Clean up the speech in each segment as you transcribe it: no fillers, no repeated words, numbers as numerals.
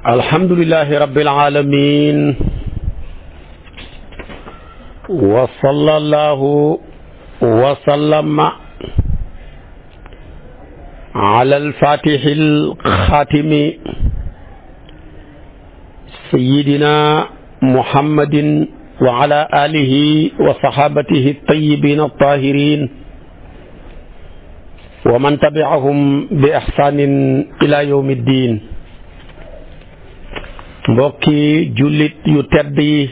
alhamdulillahi rabbil alamin wa sallallahu wa sallama ala al-fatihil khatimi sayyidina muhammadin wa ala alihi wa sahabatihi at-tayyibin at-tahirin wa man tabi'ahum bi ihsanin ila yawmi ddin. mbokki jullit yu tedd yi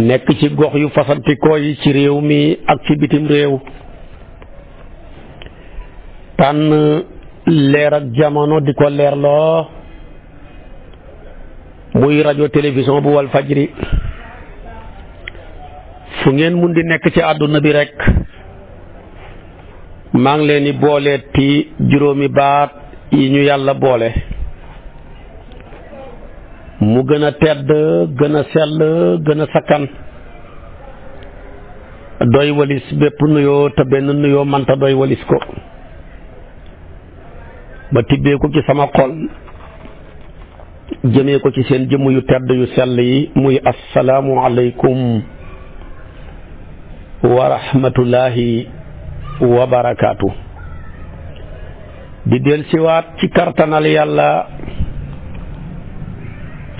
nekk ci gox yu fasantikoo yi ci réew mi ak ci bitim réew, tànn leer ak jamono di ko leerloo muy rajo télévision bu wal fajri, fu ngeen mun di nekk ci àdduna bi rekk maa ngi leen di booleeti juróomi baat yi ñu yàlla boole, mu gën a tedd, gën a sell, gën a sakkan, doy walis bépp nuyoo te benn nuyoo manta doy walis ko, ba tibbee ko ci sama xol jëmee ko ci seen jëmm yu tedd yu sell yi, muy assalaamu aleykum wa rahmatullahi wa barakaatu. di del siwaat ci kartanal yàlla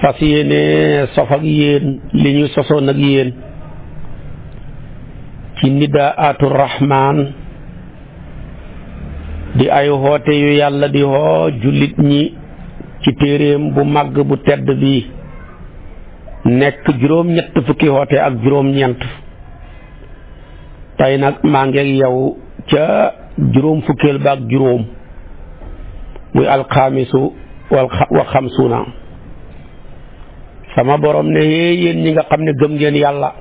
fas yéene sof ak yéen li ñu sosoon ak yéen ci nidaatu rahmaan, di ay xoote yu yàlla di xoo jullit ñi ci téeréem bu màgg bu tedd bi, nekk juróom-ñett fukki xoote ak juróom-ñeent. tey nag maa ngi ak yow ca juróom fukkeel ba ak juróom, muy alxaamisu wa xamsuuna. sama borom ne yéen ñi nga xam ne gëm ngeen yàlla,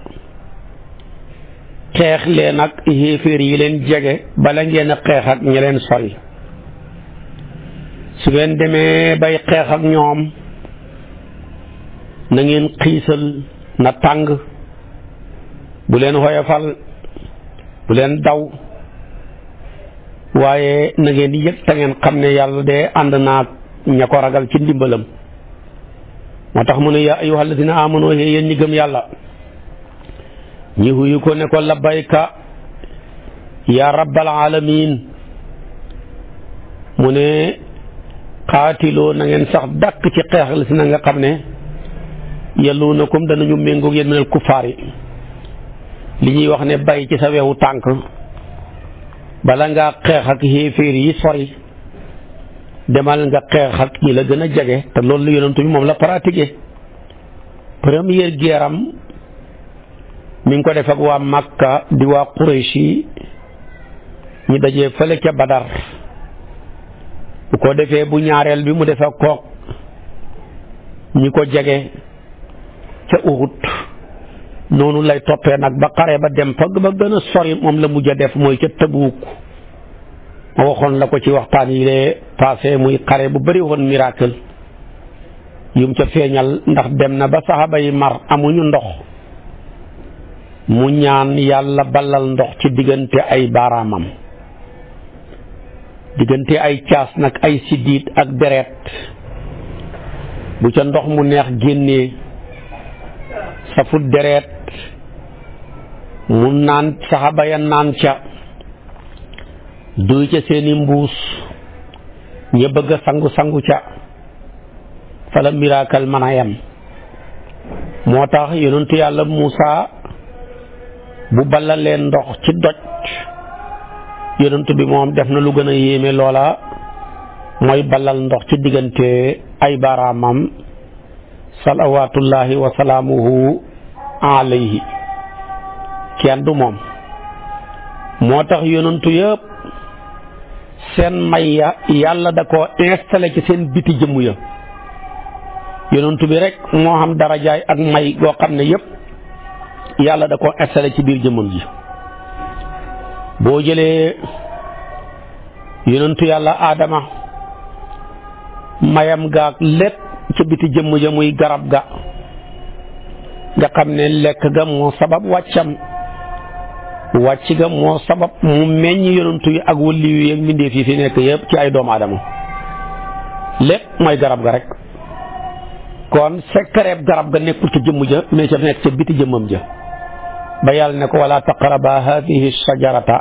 xeex leen ak xéeféer yi leen jege bala ngeen a xeex ak ñi leen sori. su ngeen demee bay xeex ak ñoom na ngeen xiisal, na tàng, bu leen xoyofal, bu leen daw, waaye na ngeen yëg te ngeen xam ne yàlla de ànd naag ña ko ragal ci ndimbalam. moo tax mu ne yaa ayyuhal ladina amanu yéen ñi gëm yàlla, ñi huyu ko ne ko labbayka ya rabbal alamin. mu ne xaatiloo na ngeen sax dàkk ci xeexal si na nga xam ne yalluunakum danañu méngoog yéen minal kuffaar yi. li ñuy wax ne bay ci sa wewu tànk bala ngaa xeex ak xéeféer yi sori, demal nga xeex ak ñi la gën a jege. te loolu yonent bi moom la pratiqué. première guerre am mi ngi ko def ak waa Makka di waa Quraysh yi, ñu dajee fële ca Badar. bu ko defee bu ñaareel bi mu def ak kook ñi ko jege ca Uhud. noonu lay toppee nag ba xare ba dem fa ba gën a sori, moom la mujj a def mooy ca Tabuuk. ma waxoon la ko ci waxtaan yi lee passé, muy xare bu bari woon miracle yum ca feeñal, ndax dem na ba saxaaba yi mar amuñu ndox, mu ñaan yàlla balal ndox ci diggante ay baaraamam, diggante ay caas nag, ay siddiit ak deret. bu ca ndox mu neex génnee safut deret, mu naan, saxaaba ya naan ca, duy ca seeni mbuus, ña bëgg a sangu ca, fala miracle mën a yem. moo tax yonentu yàlla Muusa bu balla leen ndox ci doj, yonentu bi moom def na lu gën a yéeme loola, mooy ballal ndox ci diggante ay baaraamam salawaatullahi wa salaamuhu alayhi. kenn du moom. moo tax yonentu yëpp seen may ya yàlla da ko installé ci seen biti jëmm ya. yonentu bi rek moo xam darajaay ak may goo xam ne yëpp yàlla da ko installé ci biir jëmmam ji. boo jëlee yonentu yàlla Aadama, mayam gaag lépp ci biti jëmm ja, muy garab ga nga xam ne lekk ga moo sabab wàccam, wàcc ga moo sabab mu meññ yonantu yi ak wëlli yu ak mbindeef yi fi nekk yëpp ci ay doomu aadama. lépp mooy garab ga rek kon sekkareeb garab ga nekkul ca jëmm ja mais ca nekk ca biti jëmmam ja ba yàlla ne ko wala taqraba hadihi shajarata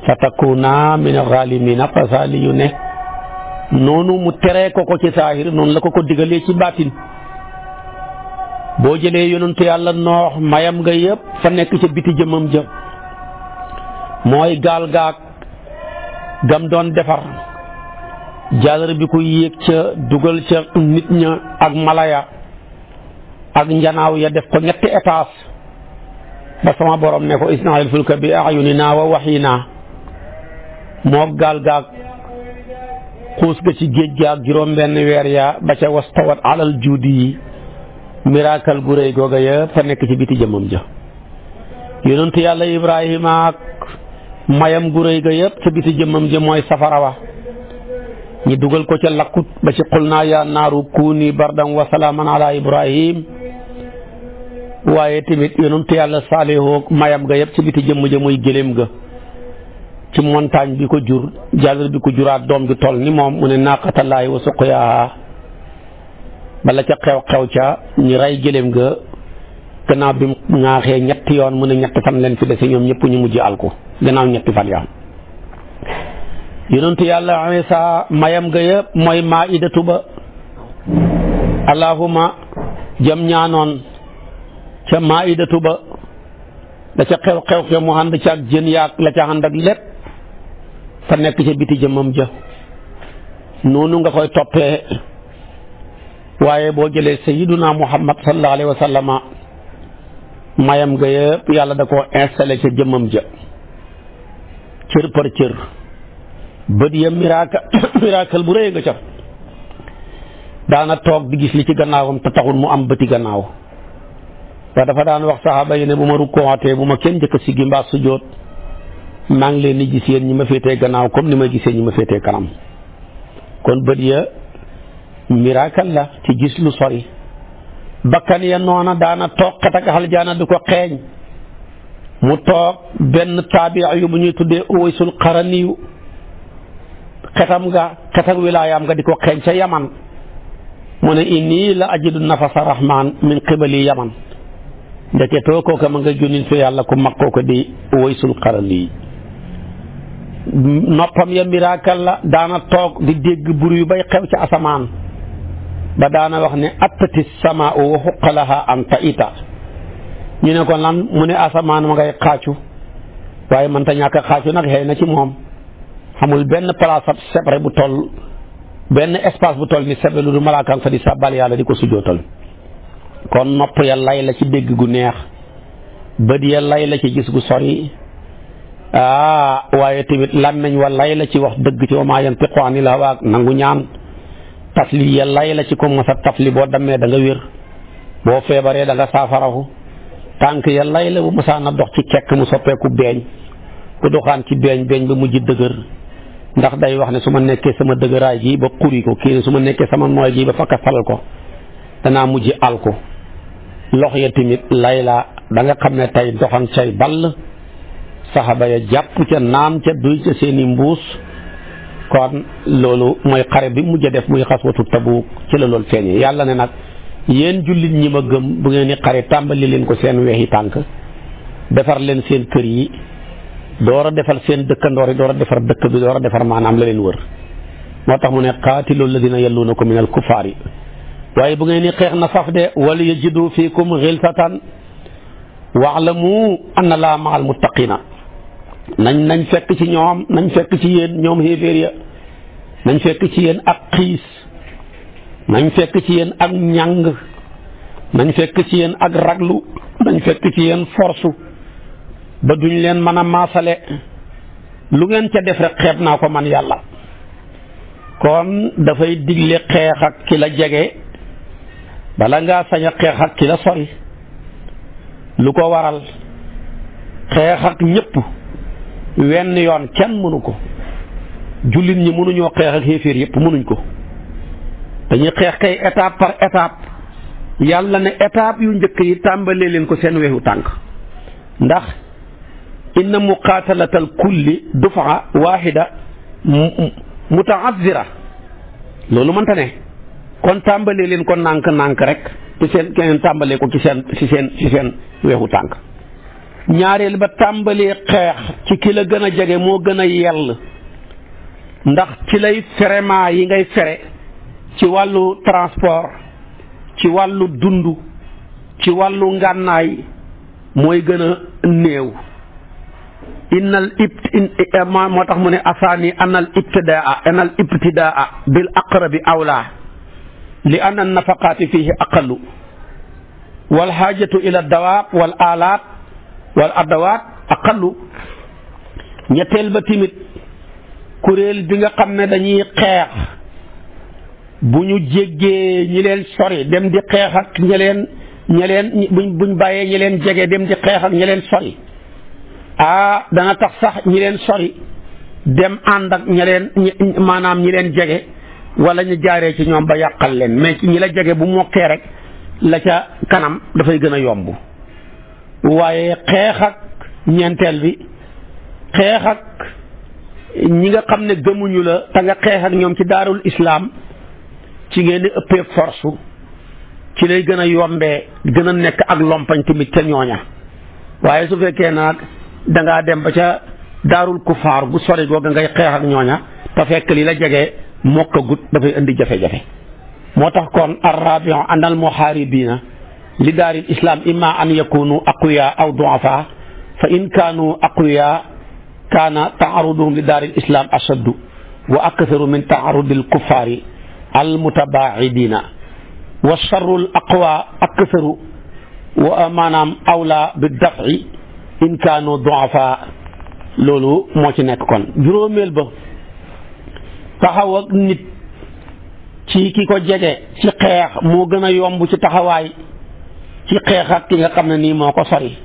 fa takuna min alxaalimina fasaali yu ne noonu mu teree ko ci saahir noonu la ko digalee ci baatin boo jëlee yonentu yàlla noox mayam nga yëpp fa nekk ca biti jëmmam ja mooy gaal gaag gam doon defar jàllar bi ko yéeg ca dugal ca nit ña ak malaya ak njanaaw ya def ko ñetti étage ba sama borom ne ko isna'il fulka bi a'yunina wa wahyina moo gaal gaag xuus ga ci géej gaag juróom benn weer ya ba ca wastawat alal juudi yi miracle gu rëy googa yëpp fa nekk ci biti jëmmam ja yonentu yàlla Ibrahima ak mayam gu rëy ga yëpp ca biti jëmmam ja mooy safara wa ñi dugal ko ca lakkut ba ci qul naa yaa naaru kuuni bardan wa salaaman ala Ibrahim waaye tamit yonentu yàlla Saalihu mayam ga yëpp ci biti jëmm ja muy gëléem ga ci montagne bi ko jur jàllar bi ko juraat doom gi toll ni moom mu ne naaqatallaahi wa suqyaahaa bala ca xew ca ñu rey gëléem ga gannaaw bi mu ŋaaxee ñetti yoon mu ne ñetti fan leen fi dese ñoom ñëpp ñu mujj alku gannaaw ñetti fan yaa yonentu yàlla Iisaa mayam ga yëpp mooy maa'idatu ba allahumma jëm ñaanoon ca maa'idatu ba la ca xew mu ànd ca ak jën yaag la ca ànd ak lépp fa nekk ca biti jëmmam ja noonu nga koy toppee waaye boo jëlee sayyiduna Muhammad sallallahu alayhi wa sallama mayam nga yëpp yàlla da koo installé ca jëmmam ja cër par cër bët ya miracle bu rëy nga ca daana toog di gis li ci gannaawam te taxul mu am bëti gannaaw wa dafa daan wax saxaaba yi ne bu ma rukkootee bu ma kenn njëkk a siggi mbaa sujjóot maa ngi leen di gis yéen ñi ma féetee gannaaw comme ni ma gisee ñi ma féetee kanam kon bët ya miracle la ci gis lu sori bakkan ya noona daana toog xet ak aljaana du ko xeeñ mu toog benn taabiya yu bu ñuy tuddee Uwaysul Qaraniyu xetam nga xet ak wilaayaam nga di ko xeeñ ca Yaman mu ne inni la ajidu nafasa rahman min qibali Yaman ndeketoo kooka ma nga junnin fi yàlla ku mag kooka di Uwaysul Qaraniyu noppam ya miracle la daana toog di dégg bur yu bay xew ca asamaan ba daana wax ne attati samaa wa huqqa laha an ta'ita ñu ne ko lan mu ne asamaan ma ngay xaacu waaye man ta ñàkk a xaacu nag xëy na ci moom xamul benn place ab sebre bu toll benn espace bu toll ni sebre lu du malaakam fa di sàbbal yàlla di ko sujjootal kon nopp ya lay la ci dégg gu neex bët ya lay la ci gis gu sori waaye tamit làmmeñ wa lay la ci wax dëgg ci wa maa yantiqu anil hawaa nangu ñaan tafli ya lay la ci ko mos a tafli boo demee da nga wér boo feebaree da nga saafarahu tànk ya lay la bu mosaan a dox ci kekk mu soppeeku beeñ ku doxaan ci beeñ ba mujj dëgër ndax day wax ne su ma nekkee sama dëgëraay gi ba xuri ko kii ne su ma nekkee sama nooy gi ba fakka sal ko danaa mujj alko lox ya tamit lay la da nga xam ne tey doxan cay ball saxaba ya jàpp ca naan ca duy ca seeni mbuus kon loolu mooy xare bi mujj a def muy xaswatu Tabuk ci la loolu feeñee yàlla ne nag yéen jullit ñi ma gëm bu ngeen di xare tàmbali leen ko seen weexi tànk defar leen seen kër yi door a defar seen dëkkandoor yi door a defar dëkk bi door a defar maanaam la leen wër moo tax mu ne qaatilu alladina yalluunakum min al kufaari waaye bu ngeen di xeex na saf de wala yajidu fiikum xilsatan wa'lamu anna laa ma'al muttaqina nañ fekk ci ñoom nañ fekk ci yéen ñoom xéeféer ya nañ fekk ci yéen ak xiis nañ fekk ci yéen ak ñàng nañ fekk ci yéen ak raglu nañ fekk ci yéen force ba duñ leen mën a maasale lu ngeen ca def rek xeeb naa ko man yàlla kon dafay digle xeex ak ki la jege bala ngaa sañ a xeex ak ki la sori lu ko waral xeex ak ñëpp wenn yoon kenn mënu ko jullit ñi mënuñoo xeex ak xéeféer yëpp mënuñ ko dañuy xeex kay étape par étape yàlla ne étape yu njëkk yi tàmbalee leen ko seen weexu tànk ndax inna muqaatalatal kulli dufa waahida mutaazira loolu mënta ne kon tàmbalee leen ko nànk-nànk rek te seen keneen tàmbalee ko ci seen weexu tànk. ñaareel ba tàmbalee xeex ci ki la gën a jege moo gën a yell ndax ci lay ferement yi ngay fere ci wàllu transport ci wàllu dund ci wàllu ngànnaay mooy gën a néew. moo tax mu ne asaani anal ibtidaa bil aqrabi awlaa li anna nafaqaati fihi aqallu wal xaajatu ila dawaab wal alaat wal adawaat aqallu. ñetteel ba timit kuréel bi nga xam ne dañuy xeex bu ñu jéggee ñi leen sori dem di xeex ak ñeleen buñ bàyyee ñi leen jege dem di xeex ak ñi leen sori dana tax sax ñi leen sori dem ànd ak maanaam ñi leen jege wala ñu jaaree ci ñoom ba yàqal leen mais ci ñi la jege bu mokkee rek la ca kanam dafay gën a yomb. waaye xeex ak ñeenteel bi xeex ak ñi nga xam ne gëmuñu la te nga xeex ak ñoom ci daarul islaam ci ngeen di ëppee force ci lay gën a yombee gën a nekk ak lompañ tamit ca ñooña. waaye su fekkee nag dangaa dem ba ca daarul kufaar bu sori googa ngay xeex ak ñooña te fekk li la jege mokkagut dafay indi jafe-jafe. moo tax kon arrabiu anal muharibina li daaril islam imma an yakunu aqwiya aw duafa fa in kaanu aqwiya kaana taaruduhum li daaril islam ashaddu wa aktharu min taarudil kuffaari al mutabaidina wa charrul aqwa aktharu wa maanaam awla bi dafi in kaanu duafa. loolu moo ci nekk kon. juróomeel ba taxaw ak nit ci ki ko jege ci xeex moo gën a yomb ci taxawaay ci xeex ak ki nga xam ne nii moo ko sori.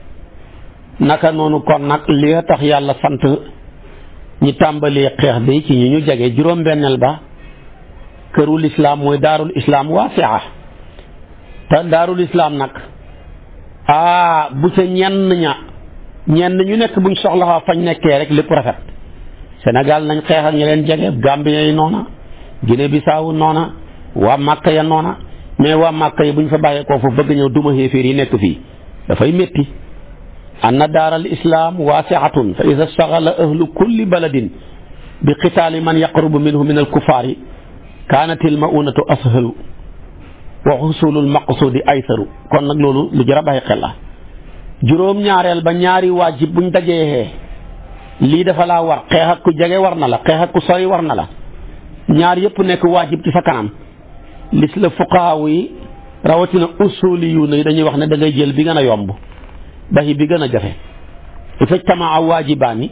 naka noonu kon nag li tax yàlla sant ñi tàmbalee xeex bi ci ñi ñu jege. juróom-benneel ba kërul islaam mooy daarul islaam waasia te daarul islaam nag bu ca ñenn ñu nekk buñ soxla fañ nekkee rek lépp rafet. Sénégal nañ xeex ak ñi leen jege Gambie yi noona Guinée Bissau noona waa Màkka ya noona mais waa Màkka yi buñ fa bàyyeekoo foofu bëgg ñëw duma xéeféer yi nekk fii dafay métti. anna daaral islaam waasiatun fa ida stagala ahlu kulli baladin bi qitaali man yaqrubu minhu min alkufaari kaanat ilmaunatu ashalu wa xusulul maqsudi aysaru. kon nag loolu lu jar a bàyyi xel la. juróom-ñaareel ba ñaari waajib buñ dajee lii dafa laa war xeex ak ku jege war na la xeex ak ku sori war na la ñaar yëpp nekk waajib ci sa kanam. la fuqaaw yi rawatina usuliyuuna yi dañuy wax ne da ngay jël bi gën a yomb baxi bi gën a jafe. ifajtamaa waajibaani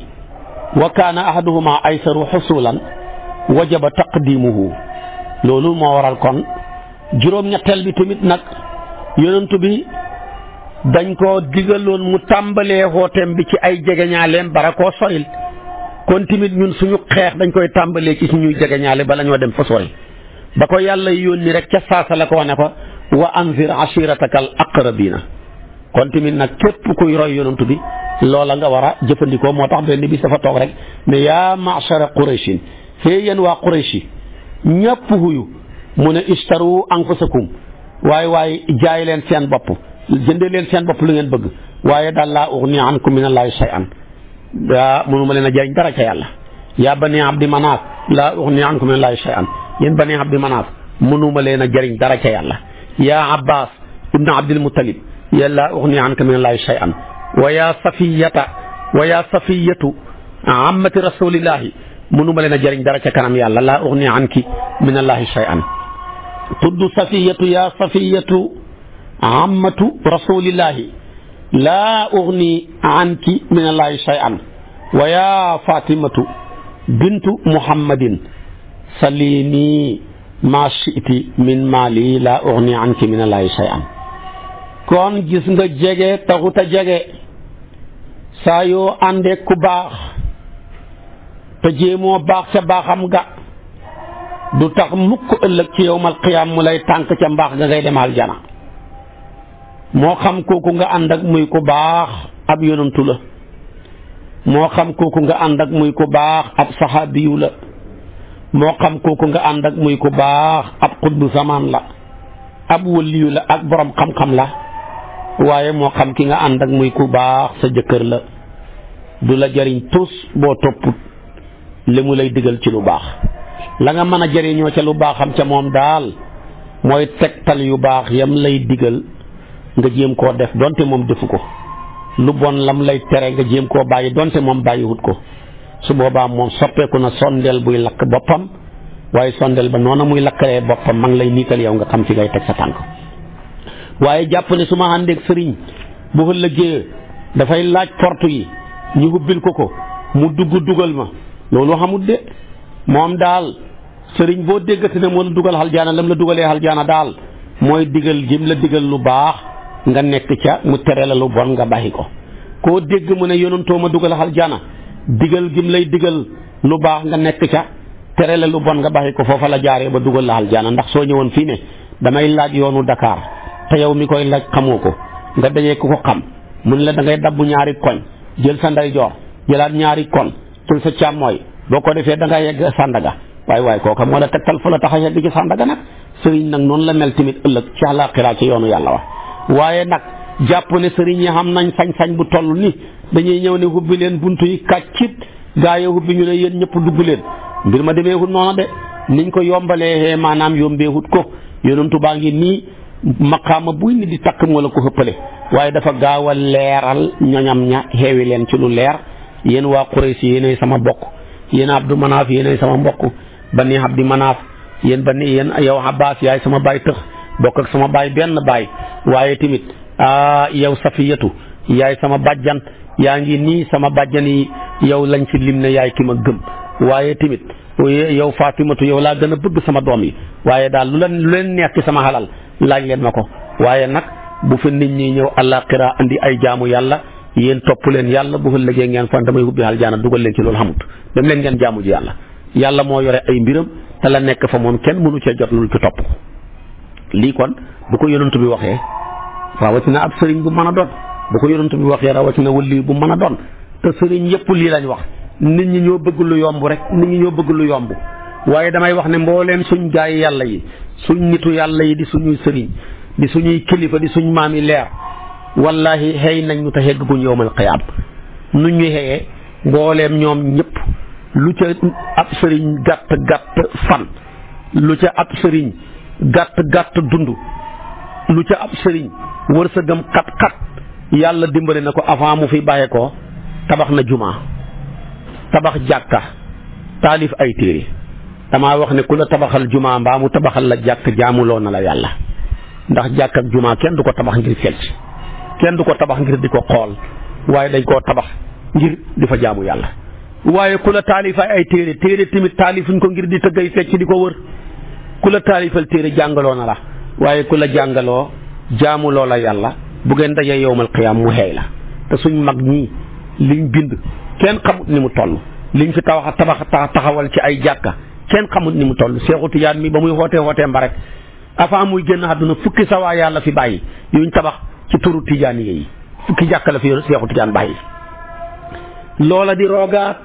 wa kaana ahaduhuma aysaru xusulan wajaba taqdimuhu. loolu moo waral kon juróom-ñetteel bi tamit nag yonent bi dañ koo digaloon mu tàmbalee xooteem bi ci ay jegeñaaleem bara koo soril. kon tamit ñun suñu xeex dañ koy tàmbalee ci suñuy jegeñaale bala ñoo dem fa sori. ba ko yàlla yónni rek ca saasa la ko wane ko wa anzir ashirataka al aqrabina. kon tamit nag képp kuy roy yonent bi loola nga war a jëfandikoo. moo tax benn bis dafa toog rek ne yaa ma'shara qurayshin fee yéen waa qurayshi ñëpp huyu mu ne ishtaru anfusakum waaye jaay leen seen bopp jëndee leen seen bopp lu ngeen bëgg waaye daal laa ughni ankum min allahi shay'an mënuma leen a jëriñ dara ca yàlla. yaa bani abdi manaaf laa ughni ankum min allahi shay'an yéen bani abdi manaaf mënuma leen a jëriñ dara ca yàlla. yaa abbas ibnu abdil muttalib ya laa ughni anka min allahi shay'an wa yaa safiyatu ammati rasulillahi mënuma leen a jëriñ dara ca kanam yàlla laa ughni anki min allahi shay'an. tudd safiyatu yaa safiyatu ammatu rasulillahi laa ughni anki min allahi shay'an wa yaa fatimatu bintu muhammadin salini ma shi'ti min mali laa ughni anki min allahi shay'an. kon gis nga jege taxut a jege saa yoo àndee ku baax te jéemoo baax ca baaxam ga du tax mukk ëllëg ci yawmal qiyaam mu lay tànk ca mbaax ga ngay dem aljana. moo xam kooku nga ànd ak muy ku baax ab yonantu la moo xam kooku nga ànd ak muy ku baax ab saxaabiyu la moo xam kooku nga ànd ak muy ku baax ab xutbu zamaan la ab waliyu la ak borom xam-xam la waaye moo xam ki nga ànd ak muy ku baax sa jëkkër la du la jariñ tus boo topput li mu lay digal ci lu baax la nga mën a jariñoo ca lu baaxam ca moom daal mooy tegtal yu baax yam lay digal nga jéem koo def donte moom defu ko lu bon lam lay tere nga jéem koo bàyyi donte moom bàyyiwut ko su boobaa moom soppeeku na sondeel buy lakk boppam waaye sondeel ba noona muy lakkalee boppam ma ngi lay niital yow nga xam fi ngay teg sa tànk waaye jàpp ne su ma àndeeg sëriñ bu fa lëggee dafay laaj porte yi ñu hubbil ko mu dugal ma loolu xamut de moom daal sëriñ boo déggati ne moo la dugal aljaana lam la dugalee aljaana daal mooy digal jëm la digal lu baax nga nekk ca mu tere la lu bon nga bàyyi ko koo dégg mu ne yonantoo ma dugal aljaana digal gim lay digal lu baax nga nekk ca tere la lu bon nga bàyyi ko foofa la jaaree ba dugal la aljaana ndax soo ñëwoon fii ne damay laaj yoonu Dakar te yow mi koy laaj xamoo ko nga dajee ku ko xam mun la da ngay dabbu ñaari koñ jël sa ndeyjoor jëlaat ñaari kon jël sa càmmooy boo ko defee da nga yegg Sandaga waaye kooka moo la tegtal fa la tax a yegg ci Sandaga nag sëriñ nag noonu la mel tamit ëllëg ci àllaaxira ci yoonu yàlla wax waaye nag jàpp ne sëriñ yi xam nañ sañ-sañ bu toll ni dañuy ñëw ne hubbi leen buntu yi kàccit gaa yi hubbi ñu ne yéen ñëpp dugg leen mbir ma demeewut noonu de niñ ko yombalee maanaam yombeewut ko yonentu baa ngi nii maqaama buy nit di takk moo la ko xëppale waaye dafa gaaw a leeral ñoñam ña xeewi leen ci lu leer yéen waa Quraysh yéenay sama bokk yéen Abdu Manaaf yéenay sama mbokk Bani Abdi Manaaf yéen yow Abbas yaay sama baay tëx bokk ak sama baay benn baay waaye tamit yow Safiyatu yaay sama bàjjan yaa ngi nii sama bàjjan yi yow lañ ci lim ne yaay ki ma gëm waaye tamit yow Fatimatu yow laa gën a bëgg sama doom yi waaye daal lu leen neex ci sama xalal laaj leen ma ko waaye nag bu fa nit ñi ñëw àllaaxira andi ay jaamu yàlla yéen topp leen yàlla bu fa lëggee ngeen fan damay hubbi aljaana dugal leen ci loolu xamut dem leen ngeen jaamu ji yàlla moo yore ay mbiram te la nekk fa moom kenn mënu cee jot lu ci topp lii kon bu ko yonent bi waxee rawatina ab sëriñ bu mën a doon bu ko yonent bi waxee rawatina wali bu mën a doon te sëriñ yëpp lii lañ wax nit ñi ñoo bëgg lu yomb rek nit ñi ñoo bëgg lu yomb waaye damay wax ne mbooleem suñ gaay yàlla yi suñ nitu yàlla yi di suñuy sëriñ di suñuy kilifa di suñ maam yi leer wallahi xëy nañ ñu te xegg guñ yowmal qiyaam nu ñu xëyee mbooleem ñoom ñëpp lu ca ab sëriñ gàtt fan lu ca ab sëriñ gàtt dund lu ca ab sëriñ wërsëgam xat yàlla dimbale na ko avant mu fi bàyyee ko tabax na jumaa tabax jàkka taalif ay téere damaa wax ne ku la tabaxal jumaa mbaa mu tabaxal la jàkk jaamuloo na la yàlla ndax jàkk ak jumaa kenn du ko tabax ngir fecc kenn du ko tabax ngir di ko xool waaye dañ koo tabax ngir di fa jaamu yàlla waaye ku la taalifay ay téere tamit taalifuñ ko ngir di tëggay fecc di ko wër ku la taalifal téere jàngaloo na la waaye ku la jàngaloo jaamuloo la yàlla bu ngeen dajee yowmal qiyaam mu xeey la te suñ mag ñii liñ bind kenn xamut ni mu toll liñ fi taxawal ci ay jàkka kenn xamut ni mu toll Seexu Tijaan mi ba muy xootee mba rek avant muy génn àdduna fukki sawaa yàlla fi bàyyi yuñ tabax ci turu Tijaan yi fukki jàkka la fi Seexu Tijaan bàyyi loola di roogaat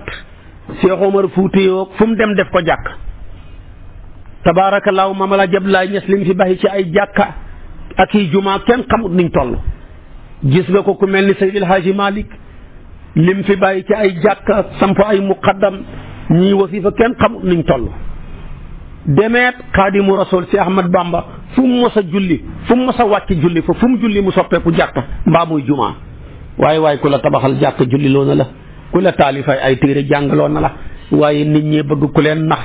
Seex Omar Fuutiyoo fu mu dem def ko jàkk tabaarakallaahu Maam Alaaji Abdoulaye Ñas lim fi bàyyi ci ay jàkka ak i jumaa kenn xamut niñ toll gis nga ko ku mel ni Seydil Haaji Malick lim fi bàyyi ci ay jàkka samp ay muqaddam ñii wasifa kenn xamut niñ toll demeet Xaadimu Rasuul si Ahmad Bamba fu mu mos a julli fu mu mos a wàcc julli fa fu mu julli mu soppeeku jàkka mbaa muy jumaa waaye ku la tabaxal jàkka julli loo na la ku la taalifay ay téere jàngaloo na la waaye nit ñee bëgg ku leen nax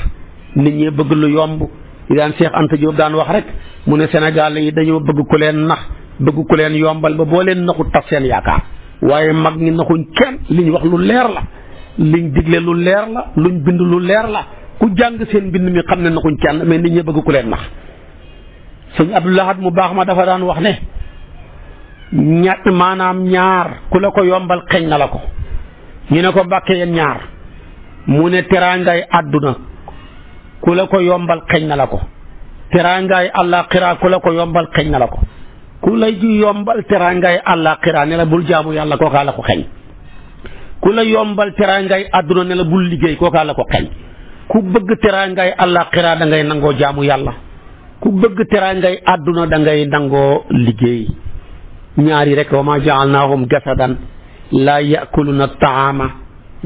nit ñee bëgg lu yomb yi daan Cheikh Anta Diop daan wax rek mu ne Sénégal yi dañoo bëgg ku leen nax bëgg ku leen yombal ba boo leen naxut tas seen yaakaar waaye mag ñi naxuñ kenn liñ wax lu leer la liñ digle lu leer la luñ bind lu leer la ku jàng seen mbind mi xam ne naxuñ kenn mais nit ñee bëgg ku leen nax sëñ Abdou Lahad mu baax ma dafa daan wax ne maanaam ñaar ku la ko yombal xeñ na la ko ñu ne ko Mbàkke yeen ñaar mu ne teraangay àdduna ku la ko yombal xeñ na la ko teraangaay àllaaxira ku la ko yombal xeñ na la ko ku lay ji yombal teraangaay àllaaxira ne la bul jaamu yàlla kookaa la ko xeñ ku la yombal teraangaay àdduna ne la bul liggéey kookaa la ko xeñ ku bëgg teraangay àllaaxira da ngay nangoo jaamu yàlla ku bëgg teraangay àdduna da ngay nangoo liggéey ñaari rek wa maa jaalnaahum jasadan laa yakuluna taama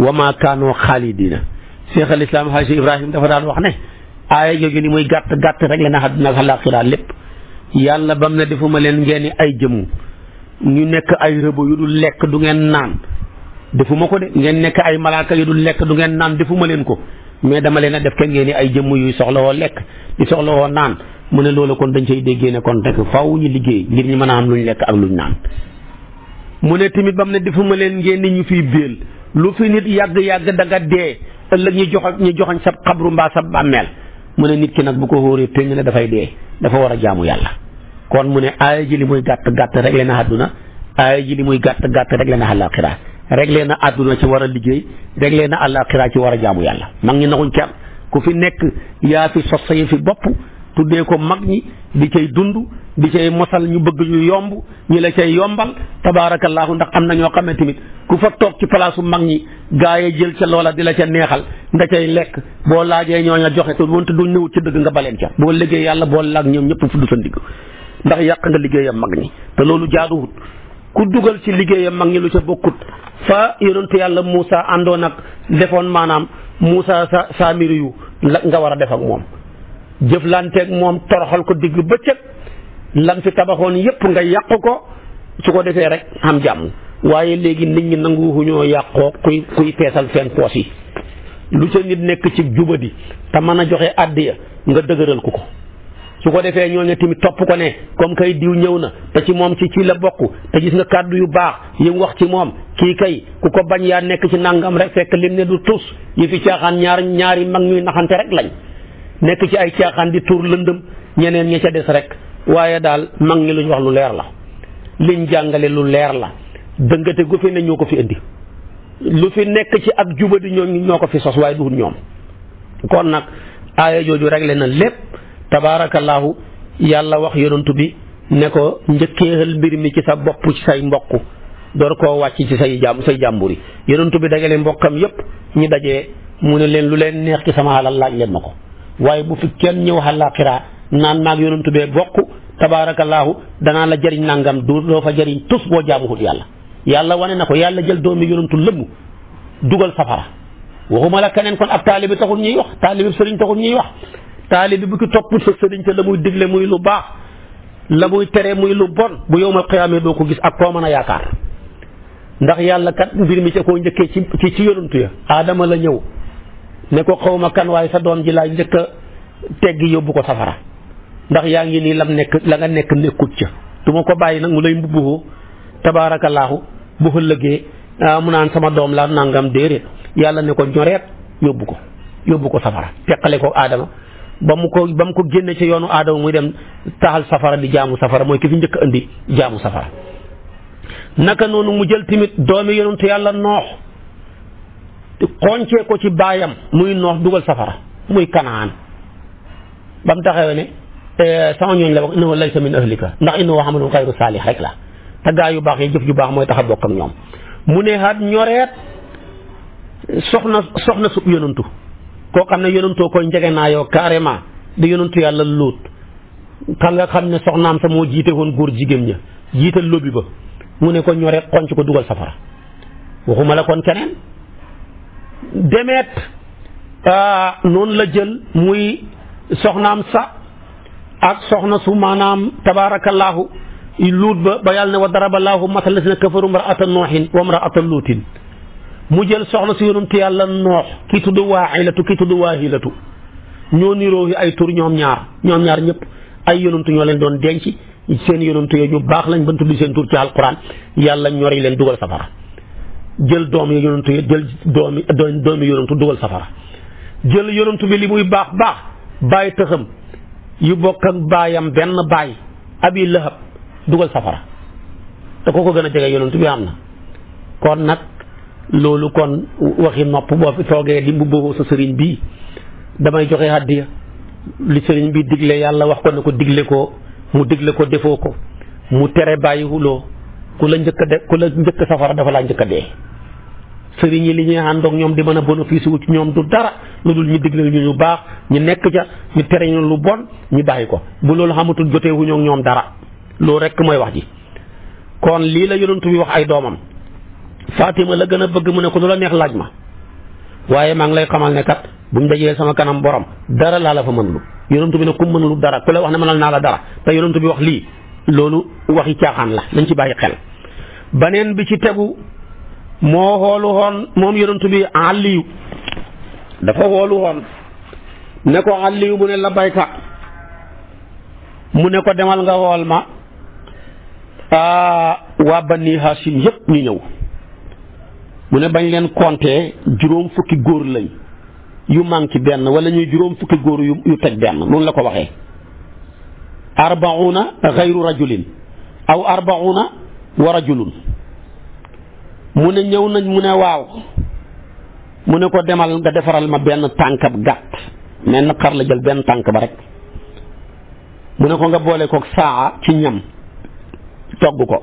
wa maa kaanoo xaalidina Cheikh al Islam Haji Ibrahim dafa daan wax ne aaya jooju li muy gàtt gàtt rek la na àdduna ak àllaaxira lépp yàlla bam ne defuma leen ngeen ay jëmu ñu nekk ay rëbo yu dul lekk du ngeen naan defuma ko de ngeen nekk ay malaaka yu dul lekk du ngeen naan defuma leen ko mais dama leen a def ke ngeen ay jëmm yuy soxla woo lekk di soxla woo naan mu ne loolu kon dañ cay déggee ne kon rek faaw ñu liggéey ngir ñu mën a am luñ lekk ak luñ naan mu ne tamit bam ne defuma leen ngeen ni ñu fiy béel lu fi nit yàgg-yàgg da nga dee ëllëg ñu joxañ sa xabru mbaa sa bàmmeel mu ne nit ki nag bu ko xóoree péng ne dafay dee dafa war a jaamu yàlla kon mu ne aaya ji li muy gàtt gàtt rek leen a àdduna aaya ji li muy gàtt gàtt rek leen a àllaaxira rek leen a àdduna ci war a liggéey rek leen a àllaaxira ci war a jaamu yàlla mag ñi naxuñ kenn ku fi nekk yaa fi sos sa fi bopp tuddee ko mag ñi di cay dund di cay mosal ñu bëgg ñu yomb ñi la cay yombal tabaarakallaahu ndax am na ñoo xam ne tamit ku fa toog ci palaasu mag ñi gaa yi jël ca loola di la ca neexal nga cay lekk boo laajee ñoo la joxe te wante duñ ñëwut ci dëgg nga baleen ca boo liggéey yàlla boo laag ñoom ñëpp fudd sa ndigg ndax yàq nga liggéeyam mag ñi te loolu jaaduwut ku dugal ci liggéeyam mag ñi lu ca bokkut fa yonentu yàlla Moussa àndoon ak defoon maanaam Moussa sa saamiri yu la nga war a def ak moom jëflanteeg moom toroxal ko digg bëccëg lan fi tabaxoon yépp nga yàq ko su ko defee rek am jàmm waaye léegi nit ñi nanguwuñoo yàqoo kuy feesal seen poos yi lu ca nit nekk ci jubadi te mën a joxe àddiya nga dëgëral ko su ko defee ñooñu tamit topp ko ne comme kay diw ñëw na te ci moom ci la bokk te gis nga kàddu yu baax yi mu wax ci moom kii kay ku ko bañ yaa nekk ci nangam rek fekk lim ne du tus yi fi caaxaan ñaari mag ñuy naxante rek lañ nekk ci ay caaxaan di tuur lëndëm ñeneen ñi ca des rek waaye daal mag ñi luñ wax lu leer la liñ jàngale lu leer la dëngate gu fi ne ñoo ko fi indi lu fi nekk ci ak jubadi ñoo ko fi sos waaye duhul ñoom kon nag aaya jooju réglé na lépp tabaarakallaahu yàlla wax yonantu bi ne ko njëkkeexal mbir mi ci sa bopp ci say mbokk door koo wàcc ci say jàmbur yi yonantu bi dajale mbokkam yépp ñu dajee mu ne leen lu leen neex ci sama alal laaj leen ma ko waaye bu fi kenn ñëw àllaaxira naan maag yonantu bee bokk tabaarakallaahu danaa la jëriñ nangam doo fa jëriñ tus boo jaamuwut yàlla wane na ko yàlla jël doomi yonantu lëmm dugal safara waxuma la keneen kon ab taalibi taxul ñuy wax taalibi sëriñ taxul ñuy wax taalibi bu ki topp sa sëriñ te la muy digle muy lu baax la muy tere muy lu bon bu yowmal qiyaama doo ko gis ak koo mën a yaakaar ndax yàlla kat mbir mi ca koo njëkkee ci yonantu ya aadama la ñëw ne ko xaw ma kan waaye sa doom ji laa njëkk a teggi yóbbu ko safara ndax yaa ngi nii la nga nekk nekkut ca du ma ko bàyyi nag mu lay mbubbuhoo tabaarakallaahu bu ëllëgee mu naan sama doom la nangam déedéet yàlla ne ko ñoreet yóbbu ko safara teqale ko aadama ba mu ko génne ci yoonu aadama muy dem taxal safara di jaamu safara mooy ki fi njëkk indi jaamu safara naka noonu mu jël tamit doomi yonentu yàlla noox xoncee ko ci baayam muy noox dugal safara muy kanaan ba mu taxawee ne sama ñooñ la wax innahu laysa min ahlika ndax innahu amalun xayru saalih rek la te gaa yu baax yi jëf ju baax mooy tax a bokk ak ñoom mu ne xaat ñoreet soxna sub yonantu koo xam ne yonantoo koy njege naa yow carrément di yonantu yàlla lóot ka nga xam ne soxnaam sa moo jiite woon góor jigéen ña jiital lobbi ba mu ne ko ñoreet xonc ko dugal safara waxuma la kon keneen demeet noonu la jël muy soxnaam sa ak soxna su maanaam tabaarakallaahu luut ba yàlla ne wa daraballaahu masalan lazina kafaru imra'ata nooxin wa imra'ata luutin mu jël soxna si yonantu yàlla noox kii tudd waaxilatu kii tudd waahilatu ñoo niroo ay tur ñoom ñaar ñëpp ay yonantu ñoo leen doon denc seen yonantu yooyu ñu baax lañ ban tudd seen tur ci alquran yàlla ñori leen dugal safara jël doomi yonantu jël doomi yonantu dugal safara jël yonantu bi li muy baax bàyyi tëxam yu bokk ak baayam benn baay abi lahab dugal safara te ko gën a jege yonantu bi am na kon nag loolu kon waxi nopp boo fi toogee di mbubboo sa sëriñ bii damay joxe hàddiya li sëriñ bi digle yàlla wax ko ne ko digle ko mu digle ko defoo ko mu tere bàyyi huloo ku la njëkk safara dafa laa njëkk a dee sëriñ yi li ñuy àndoog ñoom di mën a bénéfice wu ci ñoom du dara lu dul ñu digle ñu baax ñu nekk ca ñu tere ñu lu bon ñu bàyyi ko bu loolu xamatul jotee wu ñoom dara loolu rek mooy wax ji. kon lii la yonent bi wax ay doomam Fatima la gën a bëgg mu ne ko lu la neex laaj ma waaye maa ngi lay xamal ne kat buñ dajee sama kanam borom dara laa la fa mënulu yonent bi ne ku mënulu dara ku la wax ne mënal naa la dara te yonent bi wax lii loolu waxi caaxaan la nañ ci bàyyi xel. beneen bi ci tegu moo xoolu woon moom yonent bi Aliyu dafa xoolu woon ne ko Aliyu mu ne la bayka mu ne ko demal nga xool ma waa Bani Hashim yépp ñu ñëw mu ne bañ leen compter juróom fukki góor lañ yu manqué benn wala ñuy juróom fukki góor yu teg benn noonu la ko waxee arbauna xayru rajulin aw arbauna wa rajulun mu ne ñëw nañ mu ne waaw mu ne ko demal nga defaral ma benn tànkab gàtt menn xar la jël benn tànk ba rek mu ne ko nga boole ko saa ci ñam togg ko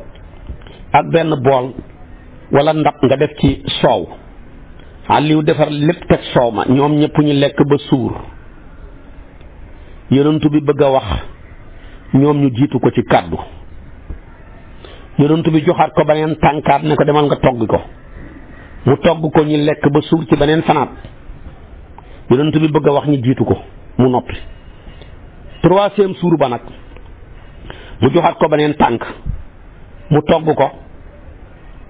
ak benn bool wala ndab nga def ci soow Aliou defar lépp teg soow ma ñoom ñëpp ñu lekk ba suur yonent bi bëgg a wax ñoom ñu jiitu ko ci kàddu yonent bi joxaat ko beneen tànkaat ne ko demal nga togg ko mu togg ko ñu lekk ba suur ci beneen fanaat yonent bi bëgg a wax ñu jiitu ko mu noppi troisième suur ba nag mu joxaat ko beneen tànk mu togg ko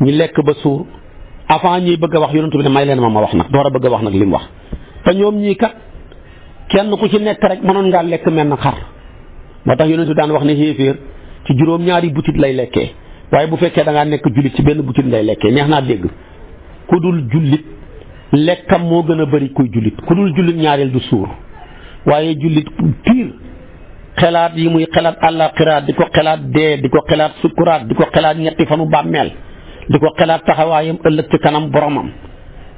ñu lekk ba suur avant ñuy bëgg a wax yonent bi ne may leen ma wax nag door a bëgg a wax nag li mu wax te ñoom ñii kat kenn ku ci nekk rek mënoon ngaa lekk mel na xar moo tax yonent bi daan wax ne xéeféer ci juróom-ñaari butit lay lekkee waaye bu fekkee da ngaa nekk jullit ci benn butit lay lekkee neex naa dégg ku dul jullit lekkam moo gën a bari kuy jullit ku dul jullit ñaareel du suur waaye jullit piir xelaat yi muy xelaat àllaaxira di ko xelaat dee di ko xelaat sukkuraat di ko xelaat ñetti fanu bàmmeel di ko xelaat taxawaayam ëllëg ci kanam boromam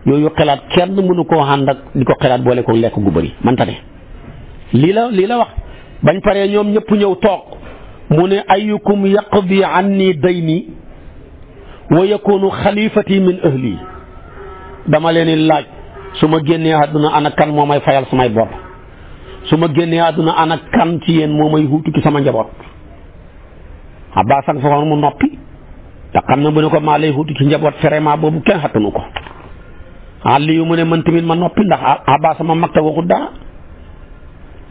yooyu xelaat kenn mënu koo ànd ak di ko xelaat boole ko lekk gu bëri manta ne lii la wax bañ paree ñoom ñëpp ñëw toog mu ne ayyukum yaqdi anni dayni wa yakunu xalifati min ahli dama leen di laaj su ma génnee àdduna ana kan moo may fayal samay bor su ma génnee àdduna ana kan ci yéen moo may huutu ci sama njaboot Abbas ak foofu mu noppi te xam na bu ne ko maa lay huutu ci njaboot vraiment boobu kenn xattanu ko Aliyu mu ne man tamit ma noppi ndax Abbas sama mag te waxut dara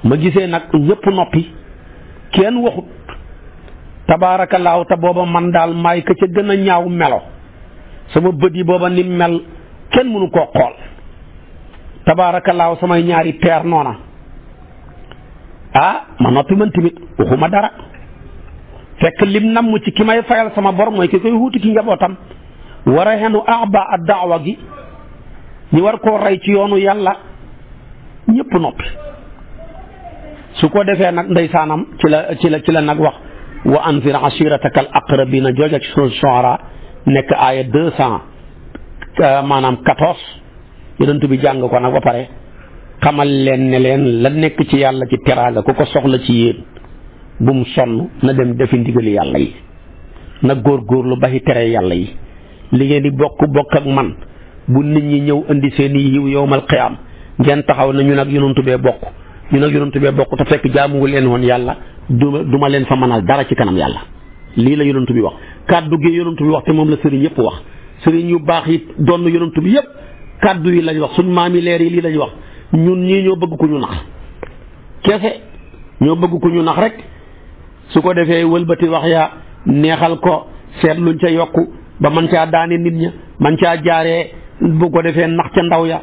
ma gisee nag ñëpp noppi kenn waxut tabaarakallaahu te booba man daal maay ka ca gën a ñaaw melo sama bët yi booba ni mel kenn mënu koo xool tabaarakallaahu samay ñaari peer noona ma noppi man tamit waxuma dara fekk lim namm ci ki may fayal sama bor mooy ki koy wuuti ci njabootam war a xenu aba a daawa gi ñu war koo rey ci yoonu yàlla ñëpp noppi su ko defee nag ndeysaanam ci la nag wax wa anzir ashirataka al aqrabina jooja ci suñu Shuara nekk aaya 214 yonent bi jàng ko nag ba pare xamal leen ne leen la nekk ci yàlla ci teraanga ku ko soxla ci yéen bum sonn na dem defi ndigali yàlla yi na góorgóorlu baxi tere yàlla yi li ngeen di bokk ak man bu nit ñi ñëw indi seen i yiw yowmal qiyaam ngeen taxaw na ñu nag yonent bee bokk te fekk jaamuwu leen woon yàlla duma leen fa mënal dara ci kanam yàlla lii la yonent bi wax kàddu gi yonent bi wax te moom la sëriñ yëpp wax sëriñ yu baax yi doon yonent bi yëpp kàddu yi lañ wax suñ maam yi leer yi lii lañ wax ñun ñii ñoo bëgg ku ñu nax kese ñoo bëgg ku ñu nax rek su ko defee wëlbati wax yaa neexal ko seet luñ ca yokku ba man caa daane nit ña man caa jaaree bu ko defee nax ca ndaw ya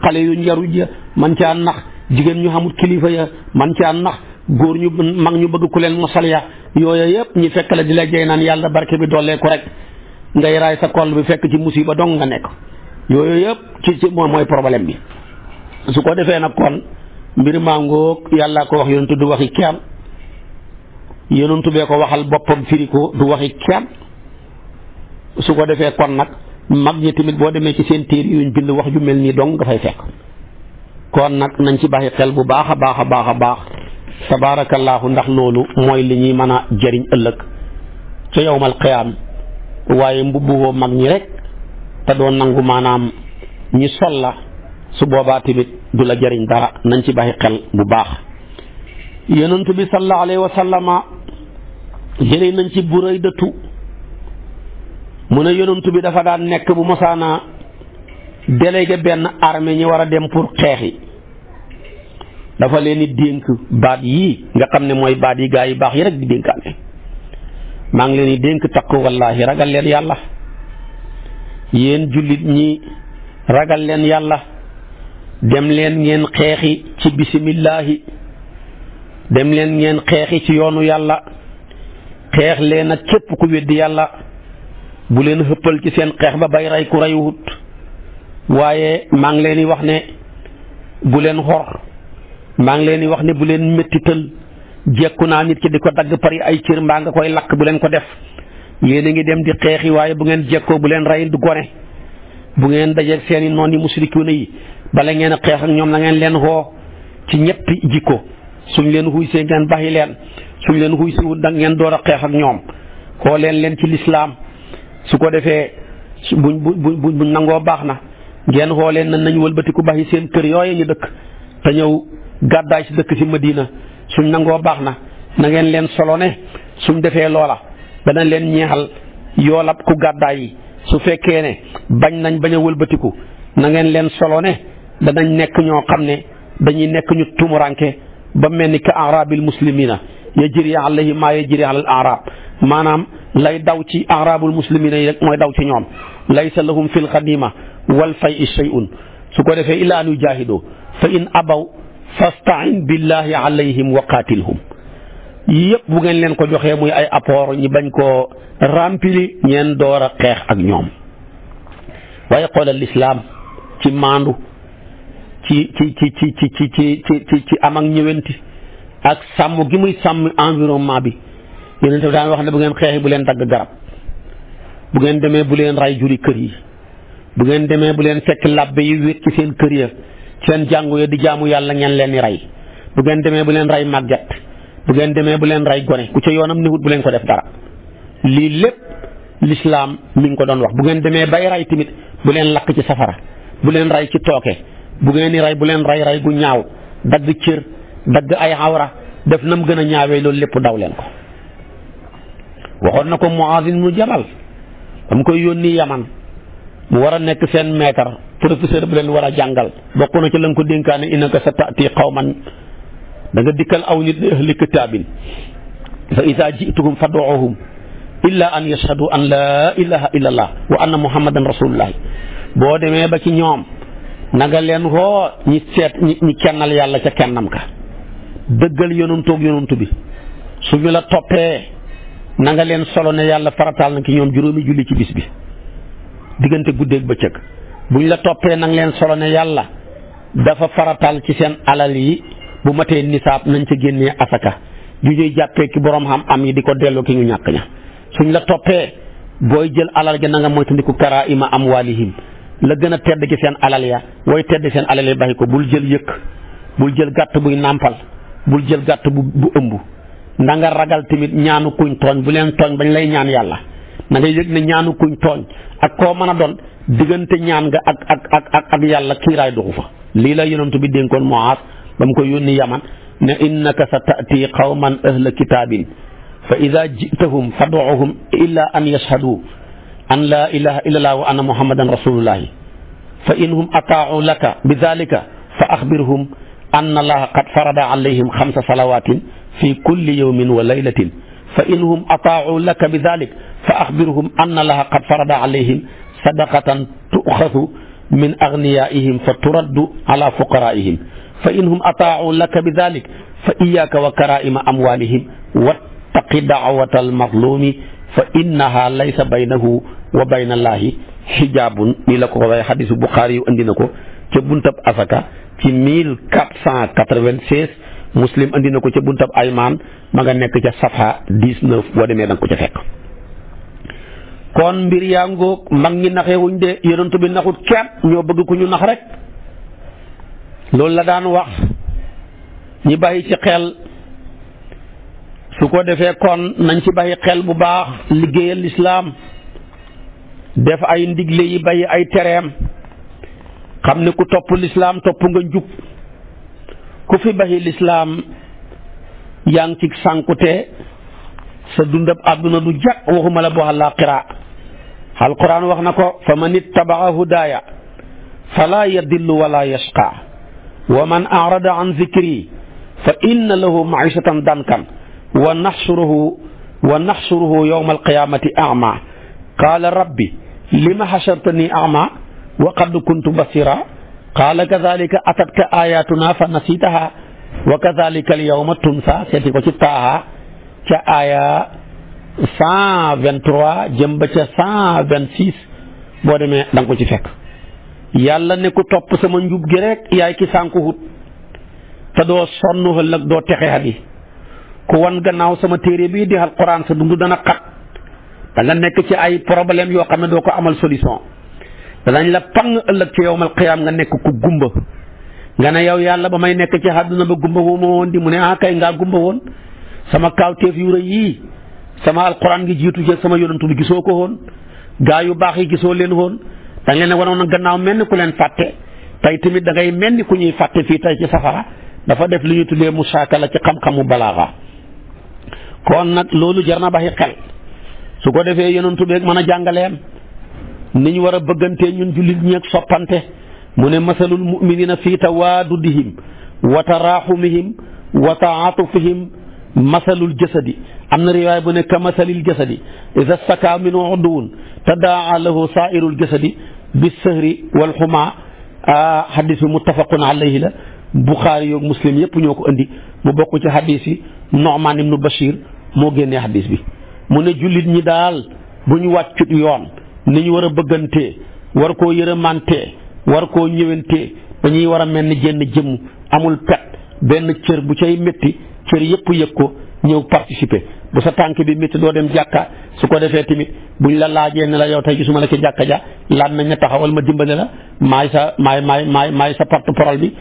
xale yu njaru ja man caa nax jigéen ñu xamut kilifa ya man caa nax góor ñu mag ñu bëgg ku leen mosal ya yooyu yëpp ñu fekk la di la jey naan yàlla barke bi dollee ko rek ngay raay sa koll bi fekk ci musiba dong nga nekk yooyu yëpp ci mooy problème bi su ko defee nag kon mbir maa ngoog yàlla ko wax yonentu du waxi kenn yonentu bee ko waxal boppam firi ko du waxi kenn su ko defee kon nag mag ñi tamit boo demee ci seen téere yuñ bind wax ju mel nii dong nga fay fekk kon nag nañ ci bàyyi xel bu baax a baax tabaarakallaahu ndax loolu mooy li ñuy mën a jëriñ ëllëg ca yawmal qiyaam waaye mbubbuwoo mag ñi rek te doo nangu maanaam ñi sol la su boobaa tamit du la jëriñ dara nañ ci bàyyi xel bu baax. yonent bi sallallahu alayhi wa sallama jëlee nañ ci Buraydatu mu ne yonent bi dafa daan nekk bu mosaana délégué benn armée ñi war a dem pour xeexi dafa leen di dénk baat yii nga xam ne mooy baat yi gaa yi baax yi rek di dénkaane maa ngi leen di dénk takku wallaahi ragal leen yàlla yéen jullit ñi ragal leen yàlla dem leen ngeen xeexi ci bisimillahi dem leen ngeen xeexi ci yoonu yàlla xeex leen ak képp ku weddi yàlla bu leen xëppal ci seen xeex ba bay rey ku reyuwut waaye maa ngi leen di wax ne bu leen xor maa ngi leen di wax ne bu leen méttital jekku naa nit ki di ko dagg pari ay cër mbaa nga koy lakk bu leen ko def yéen a ngi dem di xeexi waaye bu ngeen jekkoo bu leen rey du gone bu ngeen dajeeg seeni noon yi musrikuuna yi bala ngeen a xeex ak ñoom na ngeen leen xoo ci ñetti jikko suñ leen xuy see ngeen baxi leen suñ leen xuy si wut da ngeen door a xeex ak ñoom xoo leen ci lislaam su ko defee buñ nangoo baax na ngeen xoo leen nañ wëlbatiku baxi seen kër yooyu ñu dëkk te ñëw gàddaay si dëkk si Madina suñ nangoo baax na na ngeen leen solo ne suñ defee loola dana leen ñeexal yoolab ku gàddaay yi su fekkee ne bañ nañ bañ a wëlbatiku na ngeen leen solo ne danañ nekk ñoo xam ne dañuy nekk ñu tumuranke ba mel ni ka arabil muslimina yajri alayhi maa yajri alal arab maanaam lay daw ci arabul muslimina yi rek mooy daw ci ñoom laysa lahum fil xadima wal fay shay'un su ko defee illa an yujahidu fa in abaw fastain billahi alayhim wa qatilhum yëpp bu ngeen leen ko joxee muy ay apport ñi bañ koo rempli ñeen door a xeex ak ñoom waaye xoolal lislaam ci maandu ci am ak ñëwenti ak sàmm gi muy sàmm environnement bi yonent bi daan wax ne bu ngeen xeexi bu leen dagg garab bu ngeen demee bu leen ray juri kër yi bu ngeen demee bu leen fekk labbe yi wéet ci seen kër ya seen jàngu ya di jaamu yàlla ngeen leen di rey bu ngeen demee bu leen rey màgget bu ngeen demee bu leen rey gone ku ca yoonam niwut bu leen ko def dara lii lépp lislaam mi ngi ko doon wax bu ngeen demee bay rey tamit bu leen lakk ci safara bu leen rey ci tooke bu ngeen di rey bu leen rey gu ñaaw dagg cër dagg ay awra def nam gën a ñaawee loolu lépp daw leen ko waxoon na ko Muaaz ibnu Jabal dama koy yónni Yaman mu war a nekk seen maître professeur bu leen war a jàngal bokk na ci la nga ko dénkaane innaka sa taati qawman da nga dikkal aw nit ahli kitaabin fa idaa ji'tuhum fad'uuhum illa an yashhadu an laa ilaha illa allah wa anna muhammadan rasulullahi boo demee ba ci ñoom na nga leen woo ñi seet ñi kennal yàlla ca kennam ka dëggal yonantoog yonantu bi suñu la toppee na nga leen solo ne yàlla farataal na ki ñoom juróomi julli ci bis bi diggante guddeeg bëccëg buñ la toppee na nga leen solo ne yàlla dafa farataal ci seen alal yi bu matee nisaab nañ ca génnee asaka ju ñuy jàppee ki borom am yi di ko delloo ki ñu ñàkk ña suñ la toppee booy jël alal ja na nga moytandiku karaa'ima amwaalihim la gën a tedd ci seen alal ya wooy tedd seen alal ya bàyyi ko bul jël yëkk bul jël gàtt buy nàmpal bul jël gàtt bu ëmb na nga ragal tamit ñaanu kuñ tooñ bu leen tooñ bañ lay ñaan yàlla na nga yëg ne ñaanu kuñ tooñ ak koo mën a doon diggante ñaan nga ak yàlla kiiraay doxu fa lii la yonent bi dénkoon Muaaz ba mu ko yónni Yaman ne innaka sa taati qawman ahla kitaabin fa ida jitahum fad'uhum illa an yashhadu an la ilaha illa allah wa anna muhammadan rasulullahi fa inhum ataa'u laka bi dhalika fa axbirhum anna allaha qad farada alayhim xamsa salawatin fi kulli yawmin wa laylatin fa inhum ataa'u laka bi dhalik fa axbirhum anna allaha qad farada alayhim sadaqatan tu'xazu min agniyaihim fa turaddu ala fuqaraihim fa inhum ataa'u laka bi dhalik fa iyyaka wa karaa'ima amwalihim wattaqi da'wata al-mazlumi fa innaha laysa baynahu wa bayna allahi xijaabun nii la ko waxee xadisu Buxaari yu andi na ko ca buntab asaka ci 1496 Muslim andi na ko ca buntab aymaan ma nga nekk ca safha 19 boo demee da nga ko ca fekk. kon mbir yaa ngoog mag ñi naxewuñ de yonent bi naxut kenn ñoo bëgg ku ñu nax rek loolu la daan wax ñi bàyyi ci xel su ko defee kon nañ ci bàyyi xel bu baax liggéeyal lislaam def ay ndigle yi bàyyi ay tereem xam ne ku topp lislaam topp nga njub ku fi bàyyi lislaam yaa ngi ci sànkute sa dundab àdduna du jag waxuma la boo àllaaxira alquran wax na ko fa man ittabaa hudaaya fala yadillu wala yashqa wa man arada an zikri fa inna lahu maishatan dankan wa naxsuruhu yawma alqiyamati ama qaala rabbi lima xashartani ama wa qad kuntu basira qaala kadalika atatka ayatuna fa nasitaha wa kadalika alyawma tunsa seeti ko ci taaha ca aya 123 jëm ba ca 126 boo demee da nga ko ci fekk yàlla ne ku topp sama njub gi rek yaay ki sànku hut te doo sonn ëllëg doo texe hadi ku wan gannaaw sama téere bii di alquran sa dund dana xat da nga nekk ci ay problème yoo xam ne doo ko amal solution danañ la pang ëllëg ci yawmal qiyaam nga nekk ku gumba nga ne yow yàlla ba may nekk ci àdduna ba gumba woo ma woon di mu ne kay ngaa gumba woon sama kaawteef yu rëy yii sama alquran gi jiitu ci sama yonantu bi gisoo ko woon gaa yu baax yi gisoo leen woon da nga leen wanoon gannaaw mel ni ku leen fàtte tey tamit da ngay mel ni ku ñuy fàtte fii tey ci safara dafa def li ñuy tuddee musaakala ci xam-xamu balaaxa kon nag loolu jar na baxi xel su ko defee yonantu beeg mën a jàngaleem ni ñu war a bëggantee ñun jullit ñi ak soppante mu ne masalul muminina fii tawaadudihim wa taraaxumihim wa taatufihim masalul jasadi am na riwaay bu ne ka masalil jasadi ida staka minhu udwun tadaa lahu saairul jasadi bisahri wal xumaa hadis bi muttafaqun alayhi la Buxaari yoog Muslim yëpp ñoo ko indi mu bokk ci hadis yi Nu'man ibnu Bashir moo génnee hadis bi mu ne jullit ñi daal bu ñu wàccut yoon ni ñu war a bëggantee war koo yërëmantee war koo ñëwantee dañuy war a mel ni jenn jëmm amul pet benn cër bu cay métti cër yëpp yëg ko ñëw participer bu sa tànk bi métti doo dem jàkka su ko defee tamit buñ la laajee ne la yow tey gisuma la ci jàkka ja laaj nañ ne taxawal ma dimbale la maay sa porte-parole bi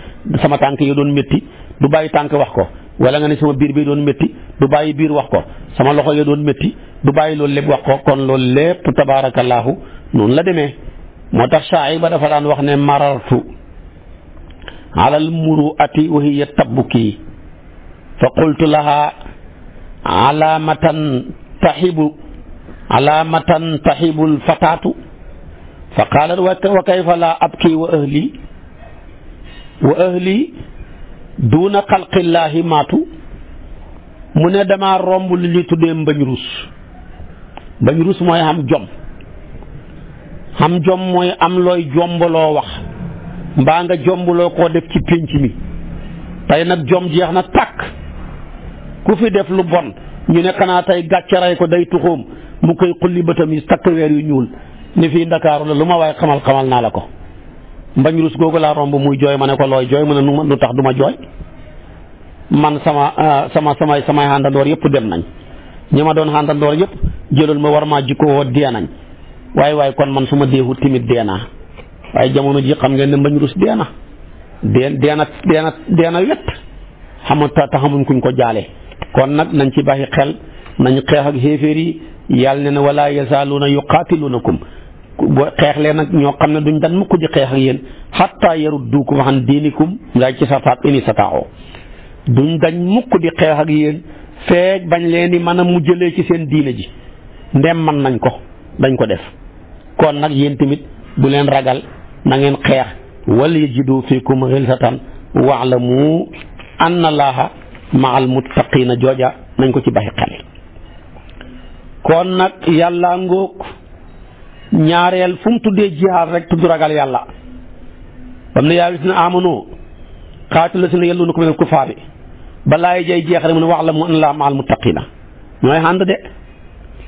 sama tànk yi doon métti du bàyyi tànk wax ko wala nga ne sama biir bi doon métti du bàyyi biir wax ko sama loxo yi doon métti du bàyyi loolu lépp wax ko kon loolu lépp tabaarakallaahu noonu la demee moo tax saa ba dafa daan wax ne marartu alal muruati wa hiya tabbuki fa qultu laha alamatan tahibul fataatu fa qaalat wa kayfa la abki wa ahli duuna xalqillaahi maatu mu ne dama romb li ñuy tuddee mbañ rus mooy xam jom mooy am looy jombaloo wax mbaa nga jombaloo koo def ci pénc mi tey nag jom jeex na tàkk ku fi def lu bon ñu ne xanaa tey gàccaray ko day tuxóom mu koy xulli bëtam yi takk weer yu ñuul ni fii Ndakaaru la lu ma waaye xamal naa la ko mbañ rus googu laa romb muy jooy ma ne ko looy jooy mu ne lu tax du ma jooy man samay àndandoor yëpp dem nañ ñi ma doon àndandoor yëpp jëlal ma war maa jikko woo dee nañ waaye kon man su ma deexut timit dee naa waaye jamono ji xam ngeen ne mbañ rus dee na wet xamata taxamuñ kuñ ko jaale kon nag nañ ci bàyyi xel nañ xeex ak xéeféer yi yàlla ne na wala yazaaluuna yuqaatiluunakum xeex leen nag ñoo xam ne duñ dan mukk di xeex ak yéen xatta yarudduukum an diinikum ngay ci safaat ini sataao duñ dañ mukk di xeex ak yéen feeg bañ leen di mën a mujjalee ci seen diine ji ndem man nañ ko dañ ko def kon nag yéen tamit bu leen ragal na ngeen xeex wal yajidu fiikum xilsatan wa'lamu anna allaha ma'al muttaqiina jooja nañ ko ci baxi xel kon nag yàlla ngóog ñaareel fu mu tuddee jihaad rek tudd ragal yàlla bam ne yaa ayyuhallazina aamanu qaatilu llaziina yalluunakum minal kuffaari balaa jay jeex rek mu ne wa'lamu anna allaha ma'al muttaqiina ñooy ànd de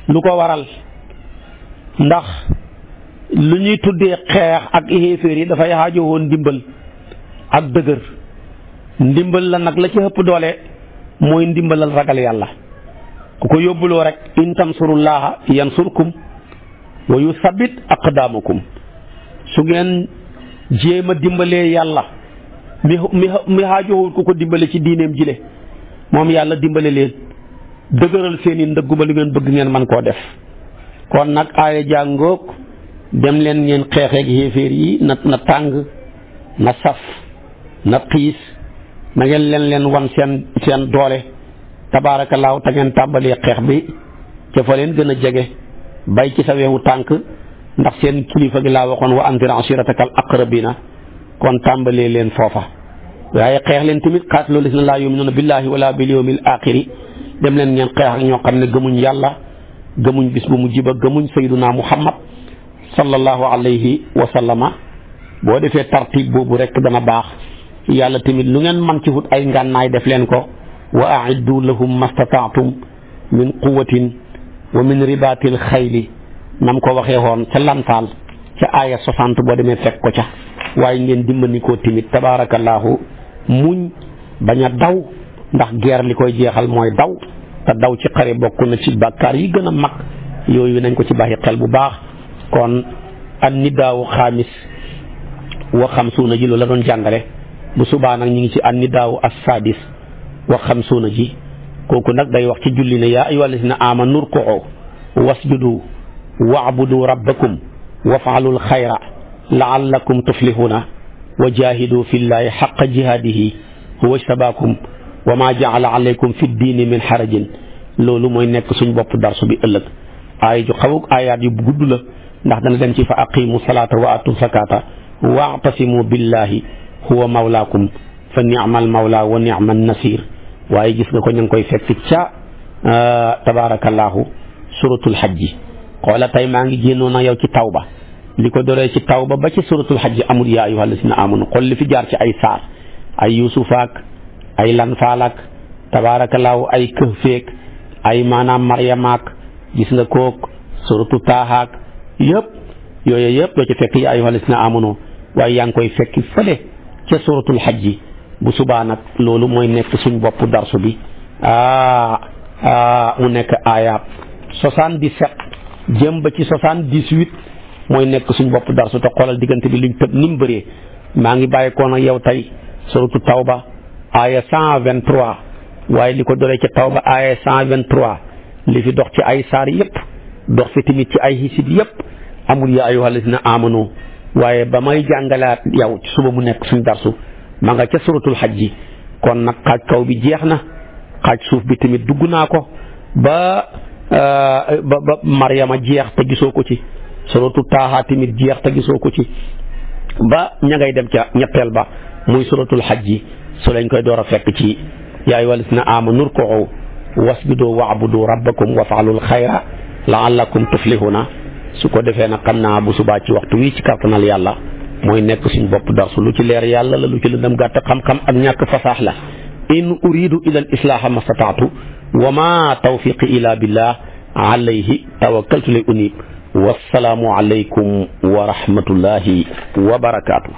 lu ko waral ndax lu ñuy tuddee xeex ak xéeféer yi dafay xaajowoo ndimbal ak dëgër ndimbal la nag la ci ëpp doole mooy ndimbalal ragal yàlla ku ko yóbbuloo rek in tansurullaha yansurkum wa yusabbit aqdaamakum su ngeen jéem a dimbalee yàlla mi xaajowul ku ko dimbale ci diineem jile moom yàlla dimbale leen dëgëral seeni ndëggu ba lu ngeen bëgg ngeen man koo def kon nag aaya jàngoog dem leen ngeen xeexeeg xéeféer yi na tàng na saf na xiis na ngeen leen wan seen doole tabaarakallaahu te ngeen tàmbalee xeex bi ca fa leen gën a jege bay ci sa weewu tànk ndax seen kilifa gi laa waxoon wa anzir ashiratakal aqrabina kon tàmbalee leen foofa waaye xeex leen tamit qaatilu llaziina laa yu'minuuna billaahi wala bil yawmil aaxiri dem leen ngeen xeex ak ñoo xam ne gëmuñ yàlla gëmuñ bis bu mujj ba gëmuñ sayyiduna muhammad sallallahu alayhi wa sallama boo defee tartib boobu rek dana baax yàlla tamit lu ngeen man ci wut ay ngànnaay def leen ko wa a'iddu lahum mastata'tum min quwwatin wa min ribaatil xayli nam ko waxee woon ca lantaal ca aaya 60 boo demee fekk ko ca waaye ngeen dimbali ko tamit tabaarakallaahu muñ bañ a daw ndax guerre li koy jeexal mooy daw te daw ci xare bokk na ci bàkkaar yi gën a mag yooyu nañ ko ci bàyyi xel bu baax kon an nidaawu xaamis wa xamsuuna ji loolu la doon jàngale bu subaa nag ñu ngi ci an nidaawu as-saadis wa xamsuuna ji kooku nag day wax ci julli ne yaa ayyuhal lazina aamanu rku'u wasjudu wa'budu rabbakum waf'alul xayra la'allakum tuflihuna wa jaahidu fillahi xaqa jihaadihi huwa ijtabaakum wa maa ja'ala alaykum fi diini min xarajin loolu mooy nekk suñ bopp darsu bi ëllëg aay ju xaw aayaat yu gudd la ndax dana dem ci fa aqimu salaata wa atu zakata wa'tasimu billahi huwa mawlaakum fa ni'mal mawla wa ni'man nasir waaye gis nga ko ñu ngi koy fekk ca tabaarakallaahu suratul hajji xoola tey maa ngi génnoon ak yow ci tawba li ko doree ci tawba ba ci suratul hajji amul yaa ayyuhal lazina amanu xool li fi jaar ci ay saar ay yusufaak ay lanfaalaak tabaarakallaahu ay këhfeek ay maanaam maryamaak gis nga kook suratu taahaak yëpp yooyu yëpp doo ci fekk yaa ayyuhal lazina amanu waaye yaa ngi koy fekki fële ca suratul hajji bu subaa nag loolu mooy nekk suñ bopp darsu bi mu nekk aayaat 77 jëm ba ci 78 mooy nekk suñ bopp darsu te xoolal diggante bi liñ tëb ni mu bëree maa ngi bàyyi ko nag yow tey suratu tawba aaya 123 waaye li ko doree ca tawba aaya 123 li fi dox ci ay saar yëpp dox fi tamit ci ay hisib yëpp amul yaa ayyuhal lazina amanu waaye ba may jàngalaat yow ci suba mu nekk suñ darsu ma nga ca suratul hajji kon nag xaaj kaw bi jeex na xaaj suuf bi tamit dugg naa ko ba Maryama jeex te gisoo ko ci suratu taaha tamit jeex te gisoo ko ci ba ña ngay dem ca ñetteel ba muy suratul hajji su lañ koy door a fekk ci yaa ayyuhal lazina aamanu rku'u wasjudu wa'budu rabbakum waf'alul xayra la'allakum tuflihuna su ko defee nag xam naa bu subaa ci waxtu wi ci kàttanal yàlla mooy nekk suñ bopp darsu lu ci leer yàlla la lu ci lëndëm gàtt xam-xam ak ñàkk fasaax la in uridu ila al islaaha mastataatu wa ma tawfiqi ila billah alayhi tawakkaltu li unib wassalaamu alaykum wa rahmatullahi wa barakaatu